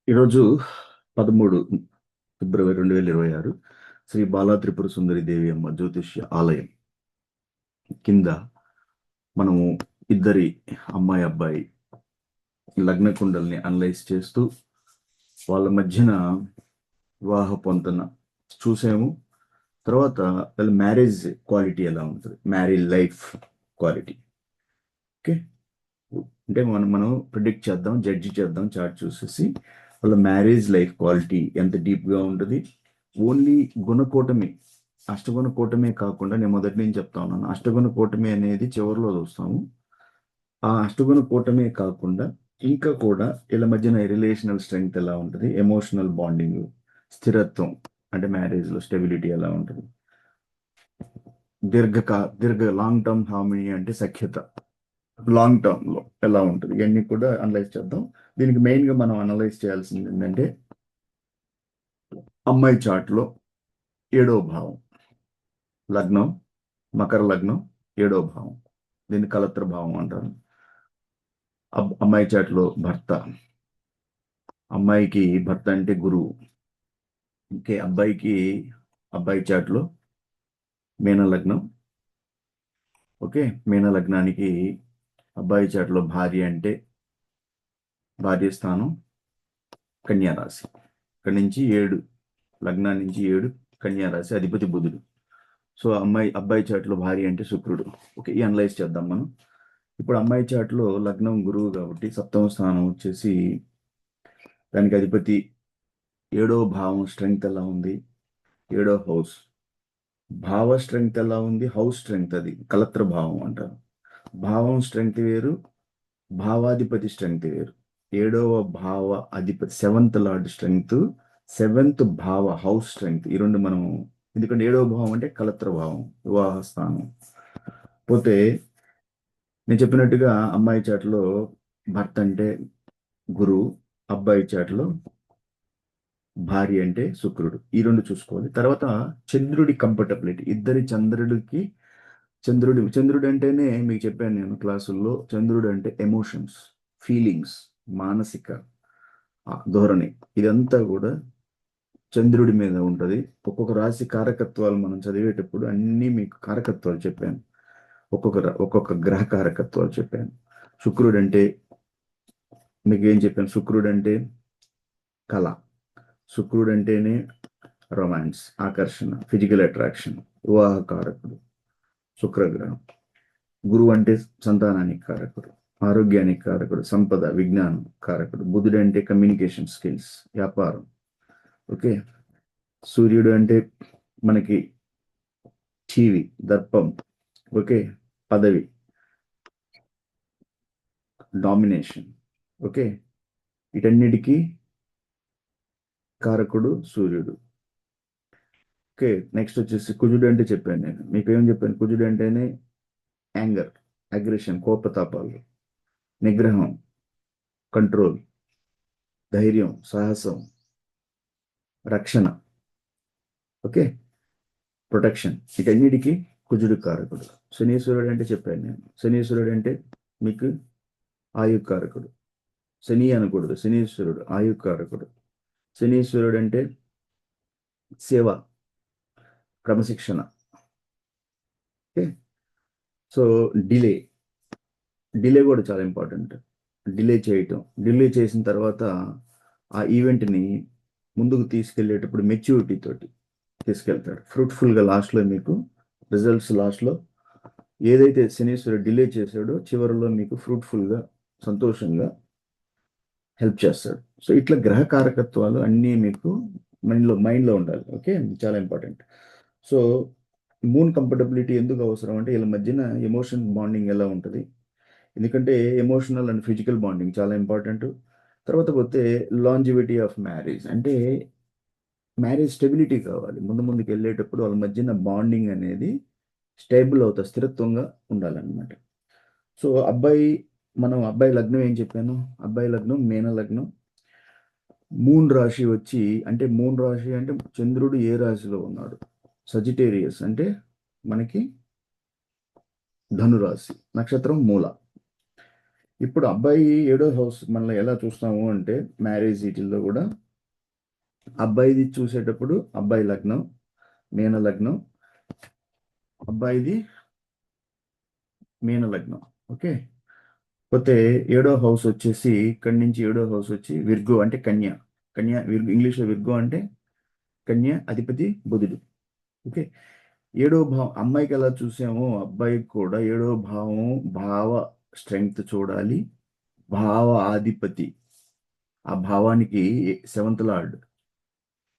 ఈరోజు 13 ఫిబ్రవరి 2026 శ్రీ బాలా త్రిపుర సుందరి దేవి అమ్మ జ్యోతిష్య ఆలయం కింద మనము ఇద్దరి అమ్మాయి అబ్బాయి లగ్న కుండల్ని అనలైజ్ చేస్తూ వాళ్ళ మధ్యన వివాహ పొంతన చూసాము. తర్వాత వాళ్ళ మ్యారేజ్ క్వాలిటీ ఎలా ఉంటుంది, మ్యారేజ్ లైఫ్ క్వాలిటీ. ఓకే, అంటే మనం ప్రిడిక్ట్ చేద్దాం, జడ్జి చేద్దాం చార్ట్ చూసేసి వాళ్ళ మ్యారేజ్ లైఫ్ క్వాలిటీ ఎంత డీప్గా ఉంటుంది. ఓన్లీ గుణకూటమి, అష్టగుణ కూటమే కాకుండా నేను మొదటి నుంచి చెప్తా ఉన్నాను, అష్టగుణ కూటమి అనేది చివరిలో చూస్తాము. ఆ అష్టగుణ కూటమే కాకుండా ఇంకా కూడా వీళ్ళ మధ్యన రిలేషనల్ స్ట్రెంగ్త్ ఎలా ఉంటుంది, ఎమోషనల్ బాండింగ్, స్థిరత్వం అంటే మ్యారేజ్లో స్టెబిలిటీ ఎలా ఉంటుంది, దీర్ఘ లాంగ్ టర్మ్ హార్మనీ అంటే సఖ్యత లాంగ్ టర్మ్ లో ఎలా ఉంటుంది, ఇవన్నీ కూడా అనలైజ్ చేద్దాం. దీనికి మెయిన్ గా మనం అనలైజ్ చేయాల్సింది ఏంటంటే అమ్మాయి చార్ట్ లో 7వ భావం లగ్నం, మకర లగ్నం, 7వ భావం, దీన్ని కలత్ర భావం అంటారు. అమ్మాయి చార్ట్ లో భర్త, అమ్మాయికి భర్త అంటే గురువు. ఇంకే అబ్బాయి చార్ట్ లో మీన లగ్నం. ఓకే, మీన లగ్నానికి అబ్బాయి చార్ట్ లో భార్య అంటే భార్య స్థానం కన్యా రాశి. ఇక్కడి నుంచి 7 లగ్నాన్ని నుంచి 7 కన్యా రాశి, అధిపతి బుధుడు. సో అబ్బాయి చాట్లో భార్య అంటే శుక్రుడు. ఓకే, ఈ అనలైజ్ చేద్దాం మనం. ఇప్పుడు అమ్మాయి చాట్లో లగ్నం గురువు కాబట్టి 7వ స్థానం వచ్చేసి దానికి అధిపతి 7వ భావం స్ట్రెంగ్త్ ఎలా ఉంది, 7వ హౌస్ భావ స్ట్రెంగ్త్ ఎలా ఉంది, హౌస్ స్ట్రెంగ్త్ అది కలత్ర భావం అంటారు. భావం స్ట్రెంగ్త్ వేరు, భావాధిపతి స్ట్రెంగ్త్ వేరు. 7వ భావ అధిపతి 7th లార్డ్ స్ట్రెంగ్త్, 7th భావ హౌస్ స్ట్రెంగ్త్, ఈ రెండు మనం, ఎందుకంటే 7వ భావం అంటే కలత్ర భావం, వివాహ స్థానం. పోతే నేను చెప్పినట్టుగా అమ్మాయి చాట్లో భర్త అంటే గురువు, అబ్బాయి చాట్లో భార్య అంటే శుక్రుడు, ఈ రెండు చూసుకోవాలి. తర్వాత చంద్రుడి కంఫర్టబిలిటీ, ఇద్దరి చంద్రుడు అంటేనే మీకు చెప్పాను నేను క్లాసుల్లో, చంద్రుడు అంటే ఎమోషన్స్, ఫీలింగ్స్, మానసిక ధోరణి, ఇదంతా కూడా చంద్రుడి మీద ఉంటుంది. ఒక్కొక్క రాశి కారకత్వాలు మనం చదివేటప్పుడు అన్నీ మీకు కారకత్వాలు చెప్పాను, ఒక్కొక్క గ్రహ కారకత్వాలు చెప్పాను. శుక్రుడు అంటే మీకు ఏం చెప్పాను, శుక్రుడు అంటే కళ, శుక్రుడు అంటేనే రొమాన్స్, ఆకర్షణ, ఫిజికల్ అట్రాక్షన్, వివాహ కారకుడు శుక్రగ్రహం. గురువు అంటే సంతానానికి కారకుడు, ఆరోగ్యానికి కారకుడు, సంపద, విజ్ఞానం కారకుడు. బుధుడు అంటే కమ్యూనికేషన్ స్కిల్స్, వ్యాపారం. ఓకే, సూర్యుడు అంటే మనకి టీవీ, దర్పం, ఓకే, పదవి, డామినేషన్. ఓకే, వీటన్నిటికీ కారకుడు సూర్యుడు. ఓకే, నెక్స్ట్ వచ్చేసి కుజుడు అంటే చెప్పాను నేను మీకు, ఏం చెప్పాను, కుజుడు అంటేనే యాంగర్, అగ్రెషన్, కోపతాపాలు, నిగ్రహం, కంట్రోల్, ధైర్యం, సాహసం, రక్షణ. ఓకే, ప్రొటెక్షన్, వీటన్నిటికీ కుజుడు కారకుడు. శనీశ్వరుడు అంటే చెప్పాను నేను, శనీశ్వరుడు అంటే మీకు ఆయుకారకుడు. శని అనకూడదు, శనీశ్వరుడు ఆయుకారకుడు. శనీశ్వరుడు అంటే సేవ, క్రమశిక్షణ. ఓకే, సో డిలే కూడా చాలా ఇంపార్టెంట్. డిలే చేసిన తర్వాత ఆ ఈవెంట్ని ముందుకు తీసుకెళ్లేటప్పుడు మెచ్యూరిటీ తోటి తీసుకెళ్తాడు, ఫ్రూట్ఫుల్గా. లాస్ట్లో మీకు రిజల్ట్స్, లాస్ట్లో ఏదైతే శనీశ్వరుడు డిలే చేశాడో చివరిలో మీకు ఫ్రూట్ఫుల్గా, సంతోషంగా హెల్ప్ చేస్తాడు. సో ఇట్లా గ్రహ కారకత్వాలు అన్నీ మీకు మైండ్లో ఉండాలి. ఓకే, చాలా ఇంపార్టెంట్. సో మూన్ కంఫర్టబిలిటీ ఎందుకు అవసరం అంటే వీళ్ళ మధ్యన ఎమోషన్ బాండింగ్ ఎలా ఉంటుంది, ఎందుకంటే ఎమోషనల్ అండ్ ఫిజికల్ బాండింగ్ చాలా ఇంపార్టెంట్. తర్వాత పోతే లాంజివిటీ ఆఫ్ మ్యారేజ్, అంటే మ్యారేజ్ స్టెబిలిటీ కావాలి. ముందుకు వెళ్ళేటప్పుడు వాళ్ళ మధ్యన బాండింగ్ అనేది స్టేబుల్ అవుతుంది, స్థిరత్వంగా ఉండాలన్నమాట. సో అబ్బాయి లగ్నం ఏం చెప్పాను, అబ్బాయి లగ్నం మీన లగ్నం, మూన్ రాశి వచ్చి, అంటే మూన్ రాశి అంటే చంద్రుడు ఏ రాశిలో ఉన్నాడు, సజిటేరియస్ అంటే మనకి ధనురాశి, నక్షత్రం మూల. ఇప్పుడు అబ్బాయి ఏడో హౌస్ మనల్ని ఎలా చూస్తాము అంటే మ్యారేజ్ వీటిల్లో కూడా అబ్బాయిది చూసేటప్పుడు అబ్బాయి లగ్నం, మీన లగ్నం, అబ్బాయిది మీన లగ్నం. ఓకే. పోతే ఏడో హౌస్ వచ్చేసి ఇక్కడి నుంచి ఏడో హౌస్ వచ్చి విర్గో అంటే కన్య. కన్య విర్గో, ఇంగ్లీష్లో విర్గో అంటే కన్య, అధిపతి బుధుడు. ఓకే. ఏడో భావం అమ్మాయికి ఎలా చూసామో అబ్బాయికి కూడా ఏడో భావం భావ స్ట్రెంగ్త్ చూడాలి, భావ ఆధిపతి, ఆ భావానికి సెవెంత్ లార్డ్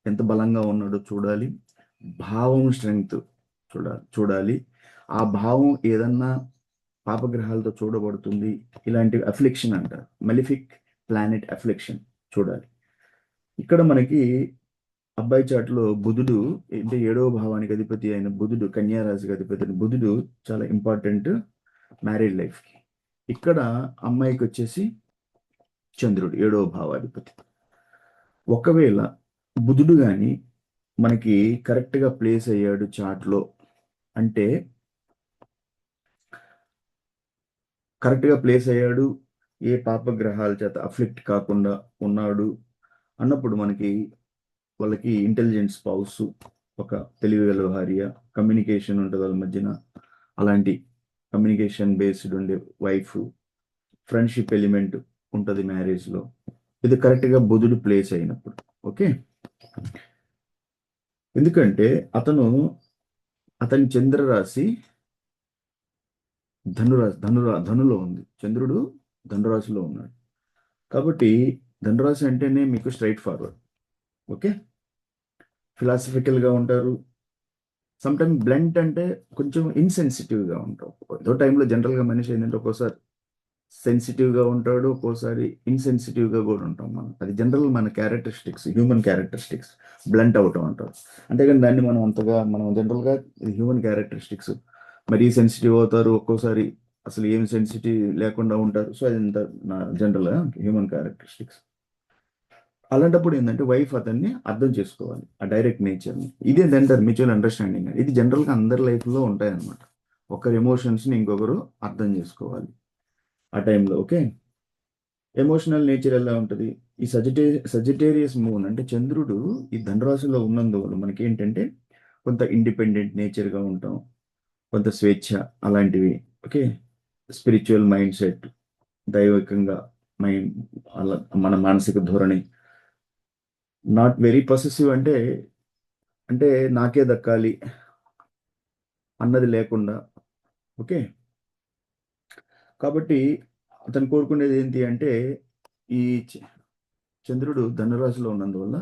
ఎంత బలంగా ఉన్నాడో చూడాలి, భావం స్ట్రెంగ్త్ చూడాలి. ఆ భావం ఏదన్నా పాపగ్రహాలతో చూడబడుతుంది, ఇలాంటి అఫ్లిక్షన్ అంటారు, మెలిఫిక్ ప్లానెట్ అఫ్లిక్షన్ చూడాలి. ఇక్కడ మనకి అబ్బాయి చాట్లో బుధుడు అంటే ఏడవ భావానికి అధిపతి అయిన బుధుడు, కన్యారాశికి అధిపతి అయిన బుధుడు చాలా ఇంపార్టెంట్ మ్యారీడ్ లైఫ్కి. ఇక్కడ అమ్మాయికి వచ్చేసి చంద్రుడు ఏడవ భావాధిపతి. ఒకవేళ బుధుడు కానీ మనకి కరెక్ట్గా ప్లేస్ అయ్యాడు చాట్లో అంటే, కరెక్ట్గా ప్లేస్ అయ్యాడు, ఏ పాపగ్రహాల చేత అఫ్లిక్ట్ కాకుండా ఉన్నాడు అన్నప్పుడు మనకి వాళ్ళకి ఇంటెలిజెంట్ స్పౌస్, ఒక తెలివిగల భార్య, కమ్యూనికేషన్ ఉంటుంది వాళ్ళ మధ్యన, అలాంటి కమ్యూనికేషన్ బేస్డ్ ఉండే వైఫ్, ఫ్రెండ్షిప్ ఎలిమెంట్ ఉంటుంది మ్యారేజ్లో. ఇది కరెక్ట్గా బుధుడు ప్లేస్ అయినప్పుడు. ఓకే. ఎందుకంటే అతని చంద్రరాశి ధనులో ఉంది, చంద్రుడు ధనురాశిలో ఉన్నాడు. కాబట్టి ధనురాశి అంటేనే మీకు స్ట్రైట్ ఫార్వర్డ్. ఓకే. ఫిలాసఫికల్గా ఉంటారు. సమ్టైమ్ బ్లంట్ అంటే కొంచెం ఇన్సెన్సిటివ్గా ఉంటాం. ఏదో టైంలో జనరల్గా మనిషి ఏంటంటే ఒక్కోసారి సెన్సిటివ్గా ఉంటాడు, ఒక్కోసారి ఇన్సెన్సిటివ్గా కూడా ఉంటాం మనం. అది జనరల్ మన క్యారెక్టరిస్టిక్స్, హ్యూమన్ క్యారెక్టరిస్టిక్స్, బ్లంట్ అవటం అంటారు. అంతేగాని దాన్ని మనం జనరల్గా హ్యూమన్ క్యారెక్టరిస్టిక్స్. మరీ సెన్సిటివ్ అవుతారు, ఒక్కోసారి అసలు ఏం సెన్సిటివ్ లేకుండా ఉంటారు. సో అది జనరల్గా హ్యూమన్ క్యారెక్టరిస్టిక్స్. అలాంటప్పుడు ఏంటంటే వైఫ్ అతన్ని అర్థం చేసుకోవాలి, ఆ డైరెక్ట్ నేచర్ని. ఇదేంటంటారు మ్యూచువల్ అండర్స్టాండింగ్. ఇది జనరల్గా అందరి లైఫ్లో ఉంటాయన్నమాట. ఒకరి ఎమోషన్స్ని ఇంకొకరు అర్థం చేసుకోవాలి ఆ టైంలో. ఓకే. ఎమోషనల్ నేచర్ ఎలా ఉంటుంది? ఈ సజిటేరియస్ మూన్ అంటే చంద్రుడు ఈ ధనురాశిలో ఉన్నందువల్ల మనకి ఏంటంటే కొంత ఇండిపెండెంట్ నేచర్గా ఉంటాం, కొంత స్వేచ్ఛ అలాంటివి. ఓకే. స్పిరిచువల్ మైండ్ సెట్, దైవికంగా మైండ్, అలా మన మానసిక ధోరణి. నాట్ వెరీ పొసెసివ్ అంటే అంటే నాకే దక్కాలి అన్నది లేకుండా. ఓకే. కాబట్టి అతను కోరుకునేది ఏంటి అంటే ఈ చంద్రుడు ధనురాశిలో ఉన్నందువల్ల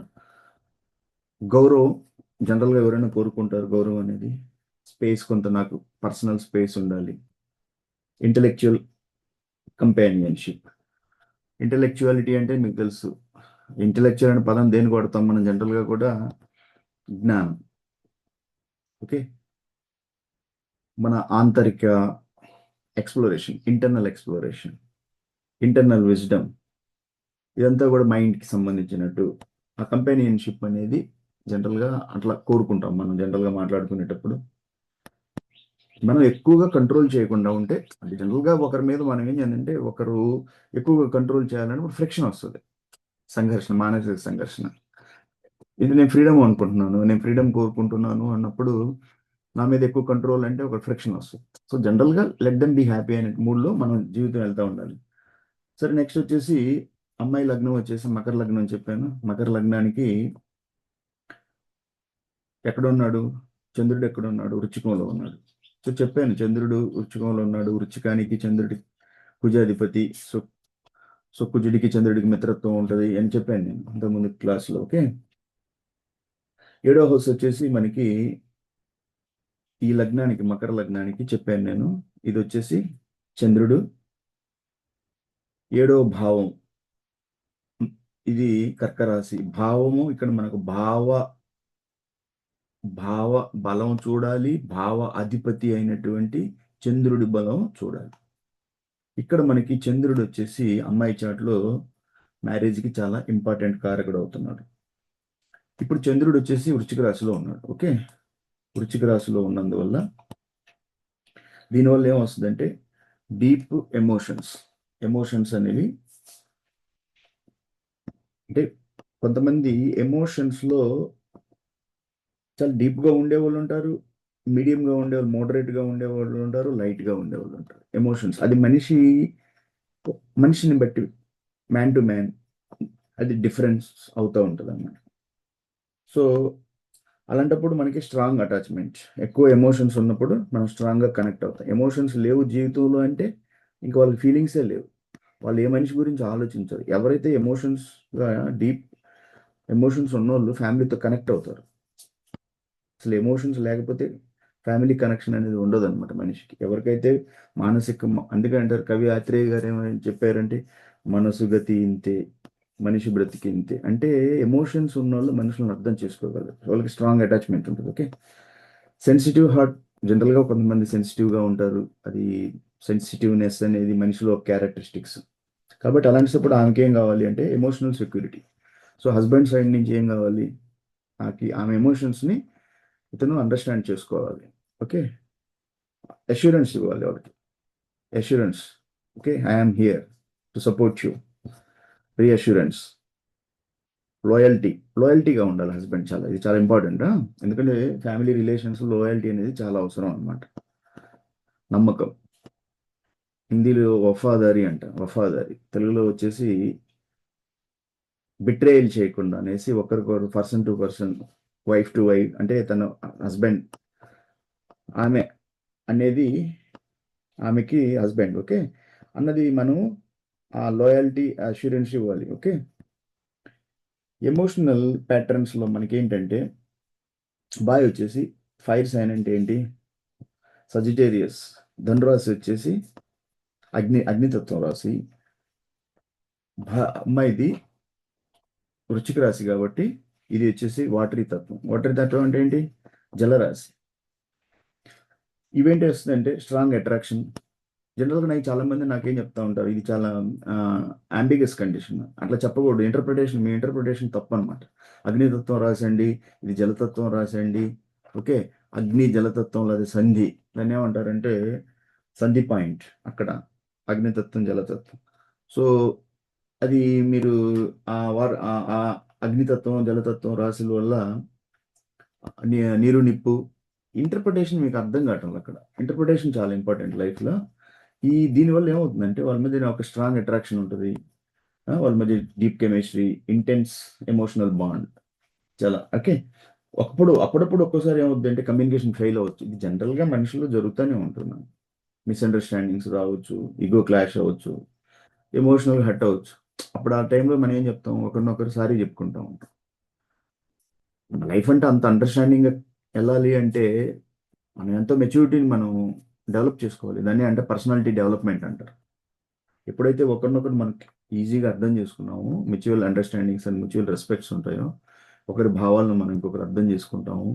గౌరవం జనరల్గా ఎవరైనా కోరుకుంటారు. గౌరవం అనేది స్పేస్, కొంత నాకు పర్సనల్ స్పేస్ ఉండాలి, ఇంటలెక్చువల్ కంపానియన్షిప్. ఇంటలెక్చువాలిటీ అంటే మీకు తెలుసు, ఇంటలెక్చువల్ అనే పదం దేని కొడతాం మనం జనరల్గా కూడా? జ్ఞానం. ఓకే. మన ఆంతరిక ఎక్స్ప్లోరేషన్, ఇంటర్నల్ విజ్డమ్, ఇదంతా కూడా మైండ్కి సంబంధించినట్టు. ఆ కంపానియన్షిప్ అనేది జనరల్గా అట్లా కోరుకుంటాం మనం జనరల్గా మాట్లాడుకునేటప్పుడు. మనం ఎక్కువగా కంట్రోల్ చేయకుండా ఉంటే, అంటే జనరల్గా ఒకరి మీద మనం ఏం చేయాలంటే ఒకరు ఎక్కువగా కంట్రోల్ చేయాలంటే ఫ్రిక్షన్ వస్తుంది, సంఘర్షణ, మానసిక సంఘర్షణ. ఇది నేను ఫ్రీడమ్ అనుకుంటున్నాను, నేను ఫ్రీడమ్ కోరుకుంటున్నాను అన్నప్పుడు నా మీద ఎక్కువ కంట్రోల్ అంటే ఒక ఫ్రిక్షన్ వస్తుంది. సో జనరల్గా లెట్ దెమ్ బీ హ్యాపీ అనే మూడ్లో మనం జీవితం వెళ్తూ ఉండాలి. సరే, నెక్స్ట్ వచ్చేసి అమ్మాయి లగ్నం వచ్చేసి మకర లగ్నం అని చెప్పాను. మకర లగ్నానికి ఎక్కడున్నాడు? చంద్రుడు ఎక్కడున్నాడు? వృచ్చికంలో ఉన్నాడు. సో చెప్పాను, చంద్రుడు వృచ్చికంలో ఉన్నాడు. వృచ్చికానికి చంద్రుడి కుజాధిపతి. సో కుజుడికి చంద్రుడికి మిత్రత్వం ఉంటుంది అని చెప్పాను నేను ఇంతకుముందు క్లాస్లో. ఓకే. ఏడో హౌస్ వచ్చేసి మనకి ఈ లగ్నానికి, మకర లగ్నానికి చెప్పాను నేను, ఇది వచ్చేసి చంద్రుడు ఏడో భావం. ఇది కర్కరాశి భావము. ఇక్కడ మనకు భావ బలం చూడాలి, భావ అధిపతి అయినటువంటి చంద్రుడి బలం చూడాలి. ఇక్కడ మనకి చంద్రుడు వచ్చేసి అమ్మాయి చాట్లో మ్యారేజ్కి చాలా ఇంపార్టెంట్ కారకుడు అవుతున్నాడు. ఇప్పుడు చంద్రుడు వచ్చేసి వృశ్చిక రాశిలో ఉన్నాడు. ఓకే. వృశ్చిక రాశిలో ఉన్నందువల్ల దీనివల్ల ఏమొస్తుందంటే డీప్ ఎమోషన్స్, ఎమోషన్స్ అనేవి అంటే కొంతమంది ఎమోషన్స్లో చాలా డీప్గా ఉండేవాళ్ళు ఉంటారు, మీడియంగా ఉండేవాళ్ళు, మోడరేట్గా ఉండేవాళ్ళు ఉంటారు, లైట్గా ఉండేవాళ్ళు ఉంటారు. ఎమోషన్స్ అది మనిషిని బట్టి, మ్యాన్ టు మ్యాన్ అది డిఫరెన్స్ అవుతూ ఉంటుంది అన్నమాట. సో అలాంటప్పుడు మనకి స్ట్రాంగ్ అటాచ్మెంట్, ఎక్కువ ఎమోషన్స్ ఉన్నప్పుడు మనం స్ట్రాంగ్గా కనెక్ట్ అవుతాం. ఎమోషన్స్ లేవు జీవితంలో అంటే ఇంకా వాళ్ళకి ఫీలింగ్సే లేవు, వాళ్ళు ఏ మనిషి గురించి ఆలోచించరు. ఎవరైతే ఎమోషన్స్గా డీప్ ఎమోషన్స్ ఉన్నోళ్ళు ఫ్యామిలీతో కనెక్ట్ అవుతారు. అసలు ఎమోషన్స్ లేకపోతే ఫ్యామిలీ కనెక్షన్ అనేది ఉండదు అనమాట మనిషికి. ఎవరికైతే మానసిక అందుకే అంటారు కవి ఆత్రేయ గారు ఏమని చెప్పారంటే, మనసు గతి ఇంతే, మనిషి బ్రతికి ఇంతే. అంటే ఎమోషన్స్ ఉన్న వాళ్ళు మనుషులను అర్థం చేసుకోగలరు, వాళ్ళకి స్ట్రాంగ్ అటాచ్మెంట్ ఉంటుంది. ఓకే, సెన్సిటివ్ హార్ట్, జనరల్గా కొంతమంది సెన్సిటివ్గా ఉంటారు. అది సెన్సిటివ్నెస్ అనేది మనిషిలో క్యారెక్టరిస్టిక్స్. కాబట్టి అలాంటప్పుడు ఆమెకి ఏం కావాలి అంటే emotional security. So husband side నుంచి ఏం కావాలి, ఆమె ఎమోషన్స్ని ఇతను అండర్స్టాండ్ చేసుకోవాలి. ఓకే, అష్యూరెన్స్ ఇవ్వాలి వాళ్ళకి, assurance. Okay, I'm here to support you, reassurance, loyalty. లాయల్టీగా ఉండాలి హస్బెండ్, ఇది చాలా ఇంపార్టెంట్. ఎందుకంటే ఫ్యామిలీ రిలేషన్స్ లాయల్టీ అనేది చాలా అవసరం అనమాట. నమ్మకం, హిందీలో వఫాదారి అంట, వఫాదారి తెలుగులో వచ్చేసి బిట్రేయల్ చేయకుండా అనేసి, ఒకరికొకరు person to person, wife to wife అంటే తన హస్బెండ్, ఆమె అనేది ఆమెకి హస్బెండ్. ఓకే, అన్నది మనం ఆ లాయల్టీ అష్యూరెన్స్ ఇవ్వాలి. ఓకే, ఎమోషనల్ ప్యాటర్న్స్లో మనకి ఏంటంటే బాయ్ వచ్చేసి ఫైర్ సైన్ అంటే ఏంటి, సజిటేరియస్. ధనురాశి వచ్చేసి అగ్నితత్వం రాశి. అమ్మాయిది వృశ్చిక రాశి కాబట్టి ఇది వచ్చేసి వాటరీ తత్వం. వాటరీ తత్వం అంటే ఏంటి, జలరాశి. ఇవేంటి వస్తుందంటే స్ట్రాంగ్ అట్రాక్షన్. జనరల్గా చాలామంది నాకేం చెప్తా ఉంటారు, ఇది చాలా అంబిగస్ కండిషన్, అట్లా చెప్పకూడదు. మీ ఇంటర్ప్రిటేషన్ తప్పు అనమాట. అగ్నితత్వం రాసండి, ఇది జలతత్వం రాసండి. ఓకే, అగ్ని జలతత్వంలో అది సంధి, దాన్ని ఏమంటారంటే సంధి పాయింట్ అక్కడ, అగ్నితత్వం జలతత్వం. సో అది మీరు ఆ అగ్నితత్వం జలతత్వం రాశుల వల్ల నీరు నిప్పు ఇంటర్ప్రిటేషన్ మీకు అర్థం కావటం. అక్కడ ఇంటర్ప్రిటేషన్ చాలా ఇంపార్టెంట్ లైఫ్లో. దీనివల్ల ఏమవుతుందంటే వాళ్ళ మధ్య ఒక స్ట్రాంగ్ అట్రాక్షన్ ఉంటుంది, వాళ్ళ మధ్య deep chemistry, intense emotional bond చాలా. ఓకే, అప్పుడప్పుడు ఒక్కోసారి ఏమవుతుంది అంటే కమ్యూనికేషన్ ఫెయిల్ అవ్వచ్చు. ఇది జనరల్గా మనుషుల్లో జరుగుతూనే ఉంటుంది. మిస్అండర్స్టాండింగ్స్ రావచ్చు, ఈగో క్లాష్ అవ్వచ్చు, ఎమోషనల్ హర్ట్ అవ్వచ్చు. అప్పుడు ఆ టైంలో మనం ఏం చెప్తాం, ఒకరినొకరు సారీ చెప్పుకుంటా ఉంటాం. లైఫ్ అంటే అంత అండర్స్టాండింగ్ వెళ్ళాలి అంటే మనం ఎంతో మెచ్యూరిటీని మనం డెవలప్ చేసుకోవాలి. దాన్ని అంటే పర్సనాలిటీ డెవలప్మెంట్ అంటారు. ఎప్పుడైతే ఒకరినొకరు మనకి ఈజీగా అర్థం చేసుకున్నామో, mutual understandings and mutual respects ఉంటాయో, ఒకరి భావాలను మనం ఇంకొకరు అర్థం చేసుకుంటాము.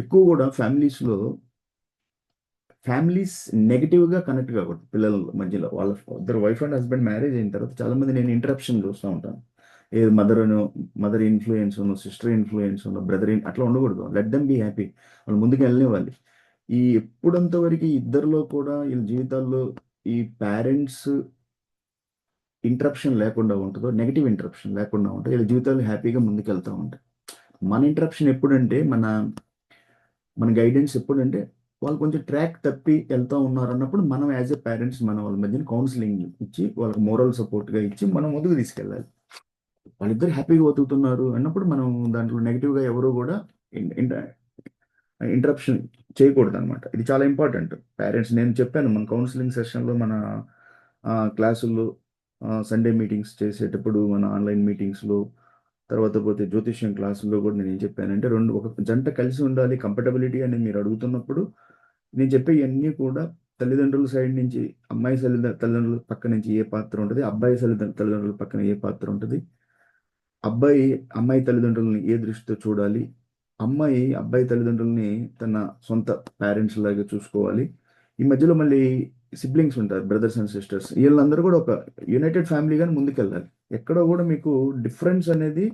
ఎక్కువ కూడా ఫ్యామిలీస్ నెగిటివ్గా కనెక్ట్ కాకూడదు పిల్లల మధ్యలో. వాళ్ళ ఇద్దరు వైఫ్ అండ్ హస్బెండ్ మ్యారేజ్ అయిన తర్వాత చాలామంది నేను ఇంటరప్షన్ చూస్తూ ఉంటాను. ఏది మదర్ ఇన్ఫ్లుయెన్స్ ఉన్న, సిస్టర్ ఇన్ఫ్లుయెన్స్ ఉన్న, అట్లా ఉండకూడదు. లెట్ దెమ్ బీ హ్యాపీ, వాళ్ళు ముందుకు వెళ్ళనివ్వాలి. ఎప్పుడంత వరకు ఇద్దరిలో కూడా వీళ్ళ జీవితాల్లో ఈ పేరెంట్స్ ఇంటరప్షన్ లేకుండా ఉంటుందో, నెగిటివ్ ఇంటరప్షన్ లేకుండా ఉంటుందో, వీళ్ళ జీవితాలు హ్యాపీగా ముందుకెళ్తూ ఉంటాయి. మన ఇంటరప్షన్ ఎప్పుడంటే మన గైడెన్స్ ఎప్పుడంటే వాళ్ళు కొంచెం ట్రాక్ తప్పి వెళ్తూ ఉన్నారు అన్నప్పుడు మనం యాజ్ ఎ పేరెంట్స్ మనం వాళ్ళ మధ్యన కౌన్సిలింగ్ ఇచ్చి, వాళ్ళకి మోరల్ సపోర్ట్గా ఇచ్చి మనం ముందుకు తీసుకెళ్ళాలి. వాళ్ళిద్దరు హ్యాపీగా బతుకుతున్నారు అన్నప్పుడు మనం దాంట్లో నెగిటివ్గా ఎవరు కూడా ఇంటరప్షన్ చేయకూడదు అనమాట. ఇది చాలా ఇంపార్టెంట్. పేరెంట్స్, నేను చెప్పాను మన కౌన్సిలింగ్ సెషన్లో, మన క్లాసుల్లో, సండే మీటింగ్స్ చేసేటప్పుడు, మన ఆన్లైన్ మీటింగ్స్లో, తర్వాత పోతే జ్యోతిష్యం క్లాసుల్లో కూడా నేను ఏం చెప్పానంటే, ఒక జంట కలిసి ఉండాలి, కంఫర్టబిలిటీ అని మీరు అడుగుతున్నప్పుడు నేను చెప్పే ఇవన్నీ కూడా తల్లిదండ్రుల సైడ్ నుంచి, అమ్మాయి తల్లిదండ్రుల పక్క నుంచి ఏ పాత్ర ఉంటుంది, అబ్బాయి తల్లిదండ్రుల పక్కన ఏ పాత్ర ఉంటుంది, అబ్బాయి అమ్మాయి తల్లిదండ్రులని ఏ దృష్టితో చూడాలి, అబ్బాయి తల్లిదండ్రులని తన సొంత పేరెంట్స్ లాగా చూసుకోవాలి. ఈ మధ్యలో మళ్ళీ సిబ్లింగ్స్ ఉంటారు, బ్రదర్స్ అండ్ సిస్టర్స్, వీళ్ళందరూ కూడా ఒక యునైటెడ్ ఫ్యామిలీగానే ముందుకెళ్ళాలి. ఎక్కడో కూడా మీకు డిఫరెన్స్ అనేది,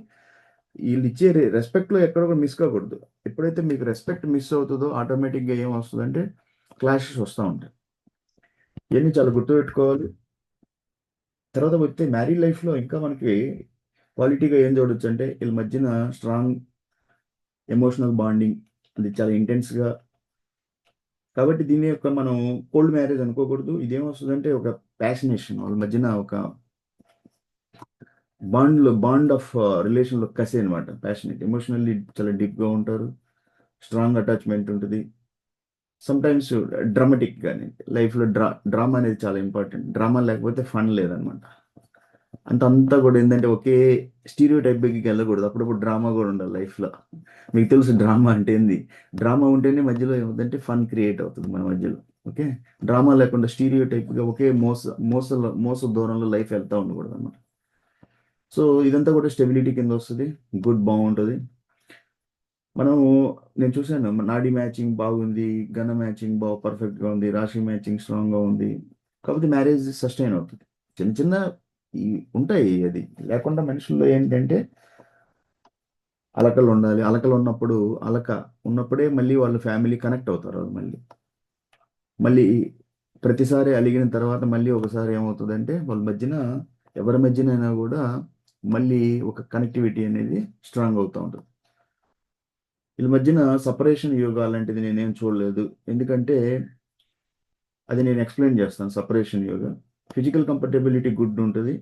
వీళ్ళు ఇచ్చే రెస్పెక్ట్లో ఎక్కడ కూడా మిస్ కాకూడదు. ఎప్పుడైతే మీకు రెస్పెక్ట్ మిస్ అవుతుందో ఆటోమేటిక్గా ఏం వస్తుందంటే క్లాషెస్ వస్తూ ఉంటాయి. ఇవన్నీ చాలా గుర్తుపెట్టుకోవాలి. తర్వాత వచ్చే మ్యారీడ్ లైఫ్లో ఇంకా మనకి క్వాలిటీగా ఏం చూడొచ్చు అంటే వీళ్ళ మధ్యన స్ట్రాంగ్ ఎమోషనల్ బాండింగ్, అది చాలా ఇంటెన్స్గా. కాబట్టి దీని యొక్క మనం కోల్డ్ మ్యారేజ్ అనుకోకూడదు. ఇదేమొస్తుందంటే ఒక ప్యాషనేషన్, వాళ్ళ మధ్యన ఒక బాండ్ ఆఫ్ రిలేషన్లో కసి అనమాట. ప్యాషనేట్, ఎమోషనల్లీ చాలా డీప్గా ఉంటారు, స్ట్రాంగ్ అటాచ్మెంట్ ఉంటుంది. సమ్ టైమ్స్ డ్రామాటిక్ కానీ లైఫ్లో డ్రామా అనేది చాలా ఇంపార్టెంట్. డ్రామా లేకపోతే ఫన్ లేదనమాట. అంతా కూడా ఏంటంటే ఒకే స్టీరియో టైప్కి వెళ్ళకూడదు. అప్పుడప్పుడు డ్రామా కూడా ఉండాలి లైఫ్లో. మీకు తెలుసు డ్రామా అంటే ఏంది. డ్రామా ఉంటేనే మధ్యలో ఏమవుతుందంటే ఫన్ క్రియేట్ అవుతుంది మన మధ్యలో. ఓకే, డ్రామా లేకుండా స్టీరియో టైప్గా ఒకే మోస దూరంలో లైఫ్ వెళ్తూ ఉండకూడదు అన్నమాట. సో ఇదంతా కూడా స్టెబిలిటీ కింద వస్తుంది, గుడ్ బాగుంటుంది. మనము నేను చూశాను నాడీ మ్యాచింగ్ బాగుంది, గణ మ్యాచింగ్ పర్ఫెక్ట్గా ఉంది, రాశి మ్యాచింగ్ స్ట్రాంగ్గా ఉంది. కాకపోతే మ్యారేజ్ సస్టైన్ అవుతుంది. చిన్న చిన్న ఈ ఉంటాయి, అది లేకుండా మనుషుల్లో ఏంటంటే అలకలు ఉండాలి. అలకలు ఉన్నప్పుడు అలక ఉన్నప్పుడే మళ్ళీ వాళ్ళు ఫ్యామిలీ కనెక్ట్ అవుతారు. వాళ్ళు మళ్ళీ ప్రతిసారి అలిగిన తర్వాత మళ్ళీ ఒకసారి ఏమవుతుందంటే వాళ్ళ మధ్యన, ఎవరి మధ్యనైనా కూడా మళ్ళీ ఒక కనెక్టివిటీ అనేది స్ట్రాంగ్ అవుతూ ఉంటుంది. వీళ్ళ మధ్యన సపరేషన్ యోగా లాంటిది నేనేం చూడలేదు. ఎందుకంటే అది నేను ఎక్స్ప్లెయిన్ చేస్తాను. Separation yoga physical comfortability good ఉంటుంది.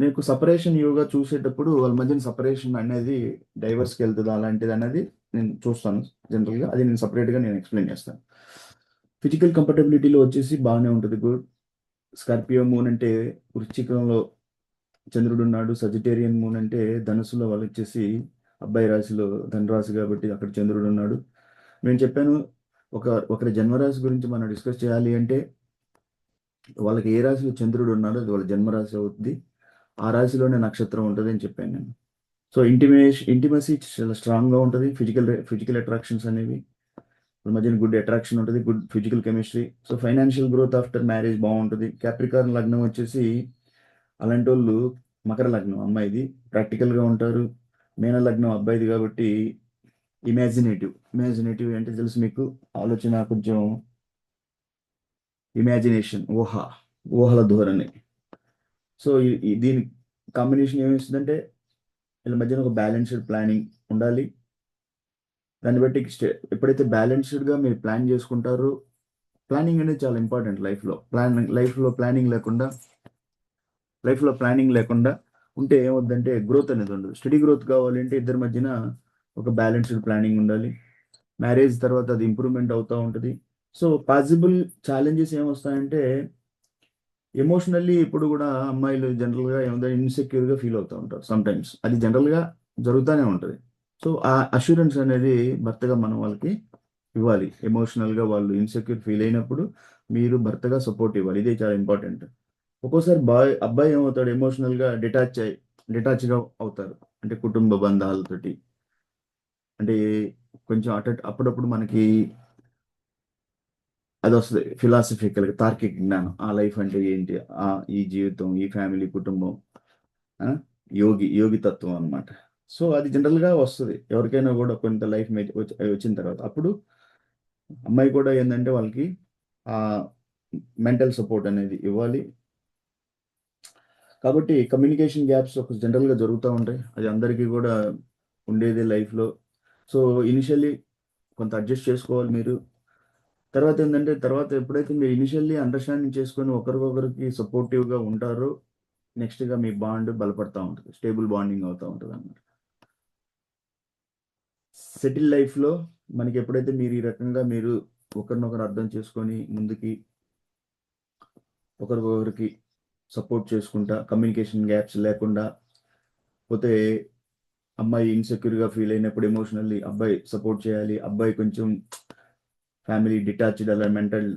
నీకు సపరేషన్ యోగా చూసేటప్పుడు వాళ్ళ మధ్యన సపరేషన్ అనేది డైవర్స్కి వెళ్తుందా అలాంటిది అనేది నేను చూస్తాను జనరల్గా. అది నేను సపరేట్గా నేను ఎక్స్ప్లెయిన్ చేస్తాను. ఫిజికల్ కంఫర్టబిలిటీలో వచ్చేసి బాగానే ఉంటుంది, గుడ్. స్కార్పియో మూన్ అంటే వృశ్చికంలో చంద్రుడు ఉన్నాడు. సజిటేరియన్ మూన్ అంటే ధనుసులో వాళ్ళు వచ్చేసి అబ్బాయి రాశిలో ధనురాశి కాబట్టి అక్కడ చంద్రుడు ఉన్నాడు. నేను చెప్పాను ఒకరి జన్మరాశి గురించి మనం డిస్కస్ చేయాలి అంటే వాళ్ళకి ఏ రాశిలో చంద్రుడు ఉన్నాడో అది వాళ్ళ జన్మరాశి అవుతుంది. ఆ రాశిలోనే నక్షత్రం ఉంటుంది అని చెప్పాను నేను. సో ఇంటిమసీ చాలా స్ట్రాంగ్గా ఉంటుంది. ఫిజికల్ అట్రాక్షన్స్ అనేవి వాళ్ళ మధ్యన గుడ్ అట్రాక్షన్ ఉంటుంది, good physical chemistry. So financial growth after marriage బాగుంటుంది. క్యాప్రికార్న్ లగ్నం వచ్చేసి అలాంటి వాళ్ళు మకర లగ్నం అమ్మాయిది, ప్రాక్టికల్గా ఉంటారు. మీన లగ్నం అబ్బాయిది కాబట్టి ఇమాజినేటివ్ అంటే తెలుసు మీకు, ఆలోచన కొంచెం ఇమాజినేషన్, ఊహల ధోరణి. సో దీని కాంబినేషన్ ఏమిస్తుందంటే వీళ్ళ మధ్యన ఒక బ్యాలెన్స్డ్ ప్లానింగ్ ఉండాలి. దాన్ని బట్టి ఎప్పుడైతే బ్యాలెన్స్డ్గా మీరు ప్లాన్ చేసుకుంటారో, ప్లానింగ్ అనేది చాలా ఇంపార్టెంట్ లైఫ్లో. లైఫ్లో ప్లానింగ్ లేకుండా ఉంటే ఏమవుద్దంటే గ్రోత్ అనేది ఉండదు. స్టడీ గ్రోత్ కావాలంటే ఇద్దరి మధ్యన ఒక బ్యాలెన్స్డ్ ప్లానింగ్ ఉండాలి. మ్యారేజ్ తర్వాత అది ఇంప్రూవ్మెంట్ అవుతూ ఉంటుంది. సో పాసిబుల్ ఛాలెంజెస్ ఏమొస్తాయంటే ఎమోషనల్లీ ఇప్పుడు కూడా అమ్మాయిలు జనరల్గా ఏముందో ఇన్సెక్యూర్గా ఫీల్ అవుతూ ఉంటారు సమ్ టైమ్స్. అది జనరల్గా జరుగుతూనే ఉంటుంది. సో ఆ అష్యూరెన్స్ అనేది భర్తగా మనం వాళ్ళకి ఇవ్వాలి. ఎమోషనల్గా వాళ్ళు ఇన్సెక్యూర్ ఫీల్ అయినప్పుడు మీరు భర్తగా సపోర్ట్ ఇవ్వాలి. ఇదే చాలా ఇంపార్టెంట్. ఒక్కోసారి అబ్బాయి ఏమవుతాడు, ఎమోషనల్గా డిటాచ్గా అవుతారు. అంటే కుటుంబ బంధాలతోటి, అంటే కొంచెం అప్పుడప్పుడు మనకి అది వస్తుంది ఫిలాసఫికల్గా, తార్కిక జ్ఞానం. ఆ లైఫ్ అంటే ఏంటి, ఈ జీవితం, ఈ ఫ్యామిలీ, కుటుంబం, యోగి తత్వం అనమాట. సో అది జనరల్గా వస్తుంది ఎవరికైనా కూడా కొంత లైఫ్ వచ్చిన తర్వాత. అప్పుడు అమ్మాయి కూడా ఏంటంటే వాళ్ళకి ఆ మెంటల్ సపోర్ట్ అనేది ఇవ్వాలి. కాబట్టి కమ్యూనికేషన్ గ్యాప్స్ ఒక జనరల్గా జరుగుతూ ఉంటాయి. అది అందరికీ కూడా ఉండేదే లైఫ్లో. సో ఇనిషియల్లీ కొంత అడ్జస్ట్ చేసుకోవాలి మీరు. తర్వాత ఎప్పుడైతే మీరు ఇనిషియల్లీ అండర్స్టాండింగ్ చేసుకొని ఒకరికొకరికి సపోర్టివ్గా ఉంటారో, నెక్స్ట్గా మీ బాండ్ బలపడతా ఉంటుంది, స్టేబుల్ బాండింగ్ అవుతూ ఉంటుంది అన్నమాట. సెటిల్ లైఫ్లో మనకి ఎప్పుడైతే మీరు ఈ రకంగా మీరు ఒకరినొకరు అర్థం చేసుకొని ముందుకి ఒకరికొకరికి సపోర్ట్ చేసుకుంటా, కమ్యూనికేషన్ గ్యాప్స్ లేకుండా పోతే, అమ్మాయి ఇన్సెక్యూర్గా ఫీల్ అయినప్పుడు ఎమోషనల్లీ అబ్బాయి సపోర్ట్ చేయాలి. అబ్బాయి కొంచెం ఫ్యామిలీ డిటాచ్డ్ అలా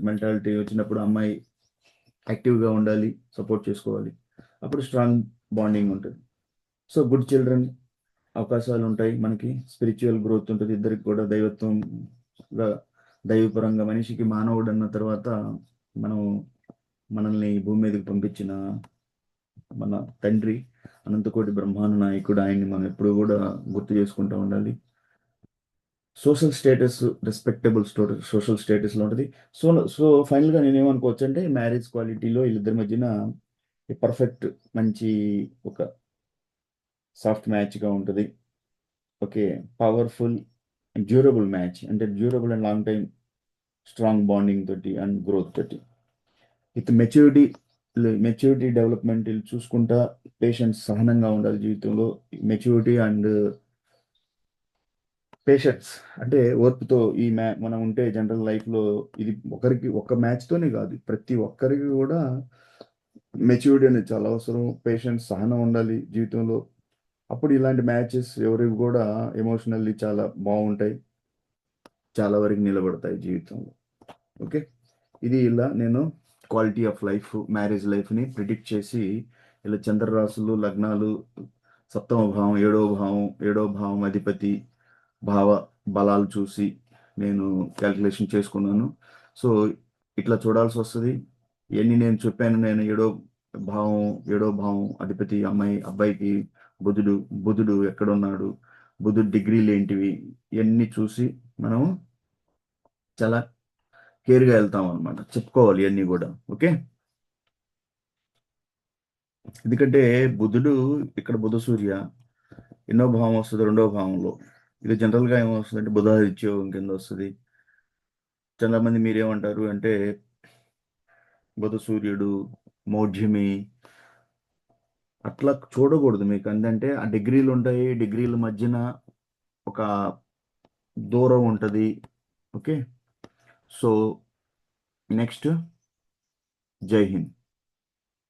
మెంటాలిటీ వచ్చినప్పుడు అమ్మాయి యాక్టివ్గా ఉండాలి, సపోర్ట్ చేసుకోవాలి. అప్పుడు స్ట్రాంగ్ బాండింగ్ ఉంటుంది. సో గుడ్ చిల్డ్రన్ అవకాశాలు ఉంటాయి మనకి. స్పిరిచువల్ గ్రోత్ ఉంటుంది ఇద్దరికి కూడా. దైవపరంగా మనిషికి మానవుడు అన్న తర్వాత మనల్ని భూమి మీదకి పంపించిన మన తండ్రి అనంతకోటి బ్రహ్మాండ నాయకుడు, ఆయన్ని మనం ఎప్పుడు కూడా గుర్తు చేసుకుంటూ ఉండాలి. సోషల్ స్టేటస్, రెస్పెక్టబుల్ సోషల్ స్టేటస్లో ఉంటుంది. సో ఫైనల్గా నేను ఏమనుకోవచ్చు అంటే మ్యారేజ్ క్వాలిటీలో వీళ్ళిద్దరి మధ్యన పర్ఫెక్ట్ మంచి ఒక సాఫ్ట్ మ్యాచ్గా ఉంటుంది. ఓకే, పవర్ఫుల్ డ్యూరబుల్ మ్యాచ్, అంటే durable and long time strong bonding తోటి అండ్ గ్రోత్ తోటి విత్ మెచ్యూరిటీ డెవలప్మెంట్ చూసుకుంటా, పేషెన్స్ సహనంగా ఉండాలి జీవితంలో. మెచ్యూరిటీ అండ్ పేషెన్స్ అంటే ఓర్పుతో ఈ మనం ఉంటే జనరల్ లైఫ్లో ఇది ఒకరికి ఒక్క మ్యాచ్తోనే కాదు, ప్రతి ఒక్కరికి కూడా మెచ్యూరిటీ అనేది చాలా అవసరం. పేషెన్స్ సహనం ఉండాలి జీవితంలో. అప్పుడు ఇలాంటి మ్యాచెస్ ఎవరికి కూడా ఎమోషనల్లీ చాలా బాగుంటాయి, చాలా వరకు నిలబడతాయి జీవితంలో. ఓకే, ఇది ఇలా నేను క్వాలిటీ ఆఫ్ లైఫ్, మ్యారేజ్ లైఫ్ని ప్రిడిక్ట్ చేసి ఇలా చంద్రరాశులు, లగ్నాలు, సప్తమ భావం, ఏడవ భావం అధిపతి భావ బలాలు చూసి నేను క్యాల్కులేషన్ చేసుకున్నాను. సో ఇట్లా చూడాల్సి వస్తుంది. ఇవన్నీ నేను చెప్పాను. నేను భావం ఏడో భావం అధిపతి అబ్బాయికి బుధుడు. బుధుడు ఎక్కడున్నాడు, బుధుడు డిగ్రీలు ఏంటివి, ఇవన్నీ చూసి మనం చాలా కేర్గా వెళ్తాం అనమాట. చెప్పుకోవాలి ఇవన్నీ కూడా. ఓకే, ఎందుకంటే బుధుడు ఇక్కడ బుధ సూర్య ఎన్నో భావం వస్తుంది, రెండో భావంలో. ఇది జనరల్గా ఏమొస్తుంది అంటే బుధాదిత్యోగం కింద వస్తుంది. చాలా మంది మీరేమంటారు అంటే బుధ సూర్యుడు మౌఢ్యమి అట్లా చూడకూడదు. మీకు ఏంటంటే ఆ డిగ్రీలు ఉంటాయి, డిగ్రీల మధ్యన ఒక దూరం ఉంటుంది. ఓకే, సో నెక్స్ట్, జై హింద్.